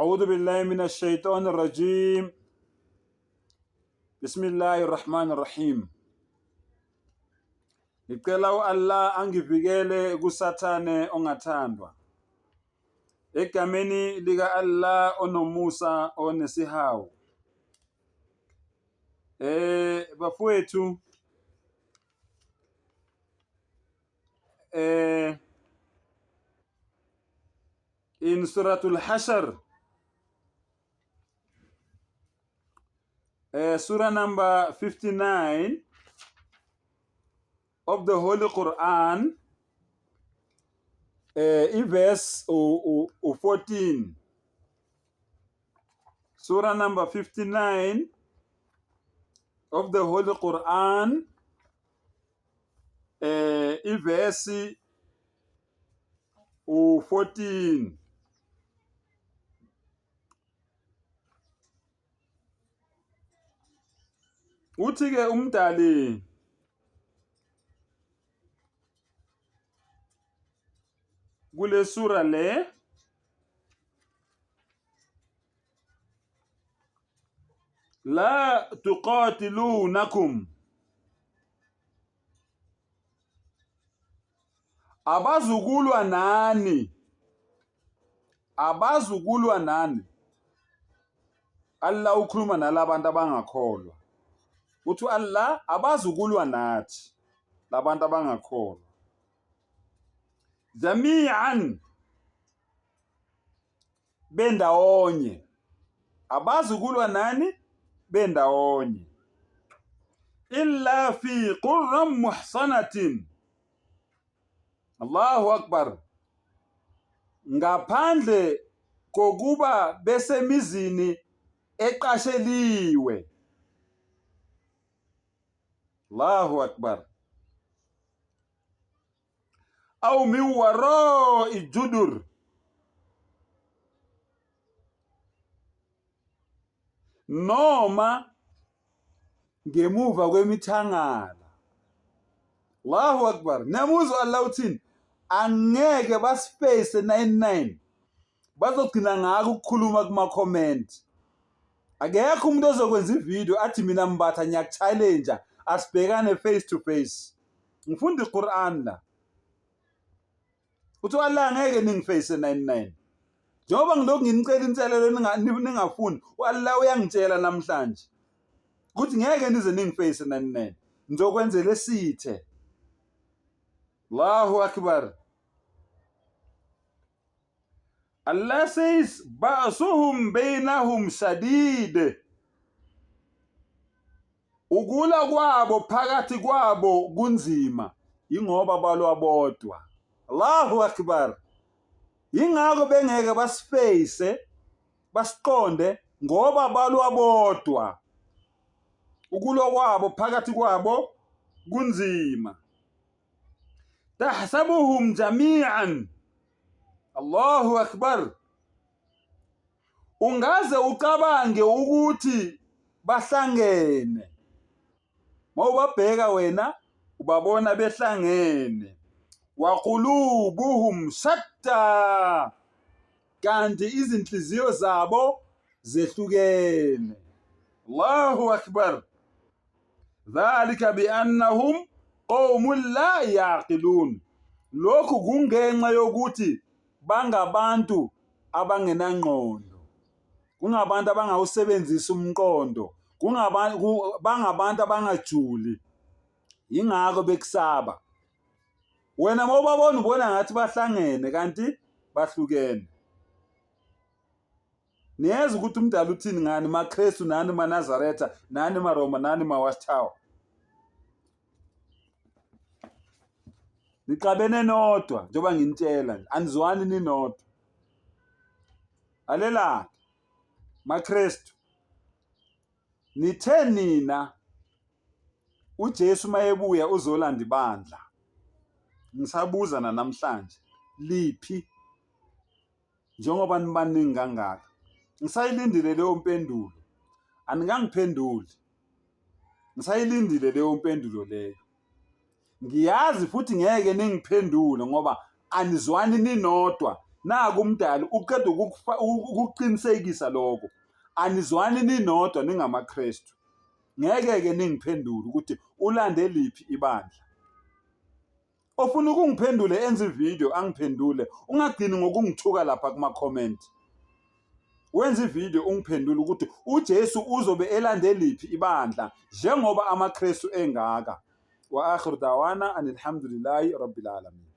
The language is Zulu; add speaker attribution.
Speaker 1: أعوذ بالله من الشيطان الرجيم. بسم الله الرحمن الرحيم. Ngicela Allah angivikele kusathane ongathandwa. Egameni lika Allah onomusa onesihawu. Bafowethu in Suratul Hashr, Surah number 59 of the Holy Quran, in verse 14. Surah number 59 of the Holy Quran, in verse 14. Uthi-ke umdali kule sura le la tuqatilunakum, abazukulwa nani. Allah ukhuluma nalabantu abangakholwa. Uthi Allah abazukulwa nathi labantu abangakholwa. Jami'an, bendawonye. Abazukulwa nani? Bendawonye. Illa fi qurram muhsanatin. Allahu Akbar. Ngaphandle kokuba besemizini eqasheliwe. Allahu Akbar. Aw min wara'i judur. Noma ngemuva kwemithangala. Allahu Akbar. Namuzu Allah uthini? Angeke baspace 99. Bazogcina ngako ukukhuluma kuma-comment. Akekho umuntu ozokwenza ivideo athi mina mbatha ngiyakuchallenge asibhekane face to face. Ngifunda iQuran la. Uthi Allah angeke ningiface 99. Njengoba ngilokhu nginicela inselelo ningafuni, Allah uyangitshela namhlanje ukuthi ngeke nize ningiface 99. Ngizokwenzela esithe. Allahu Akbar. Allah says, ba'suhum bainahum shadid. Ukula kwabo phakathi kwabo kunzima, ingoba balwa bodwa. Allahu Akbar. Ingakho bengeke basiface, basiqonde ngoba balwa bodwa. Ukulwa kwabo phakathi kwabo kunzima. Tahsabuhum jami'an. Allahu Akbar. Ungaze ucabange ukuthi bahlangene. Mawubabheka wena ubabona behlangene. Wa qulubuhum shatta. Kanti izinhliziyo zabo zehlukene. Allahu Akbar. Dhalika bi annahum qawmun la yaqilun. Lokhu kungenxa yokuthi bangabantu abangenangqondo. Kungabantu abangawusebenzisa umqondo. Bangabantu abangajuli. Ingakho bekusaba. Wena mawubabona ubona ngathi bahlangene kanti bahlukene. Niyazi ukuthi umdala uthini ngani? MaKristu nani maNazaretha, nani maRoma, nani maWatchtower. Nixabene nodwa njengoba nginitshela nje, anizwani ninodwa. Alela MaKristu, nithe nina uJesu mayebuya uzolanda ibandla. Ngisabuza namhlanje, liphi? Njengoba nibaningi kangaka. Ngisayilindile leyo mpendulo. Anikangiphenduli. Ngisayilindile leyo mpendulo leyo. Ngiyazi futhi ngeke ningiphendule ngoba anizwani ninodwa naku umdali uqeda ukuqinisekisa lokho. Anizwani ninodwa ningamaKristu. Ngeke-ke ningiphendule ukuthi ulande liphi ibandla. Ofuna ukungiphendule enze ivideo angiphendule, ungagcini ngokungithuka lapha kuma-comment. Wenza ivideo ungiphendule ukuthi uJesu uzobe elande liphi ibandla njengoba amaKristu engaka. Wa akhiru dawana alhamdulillahi rabbil alamin.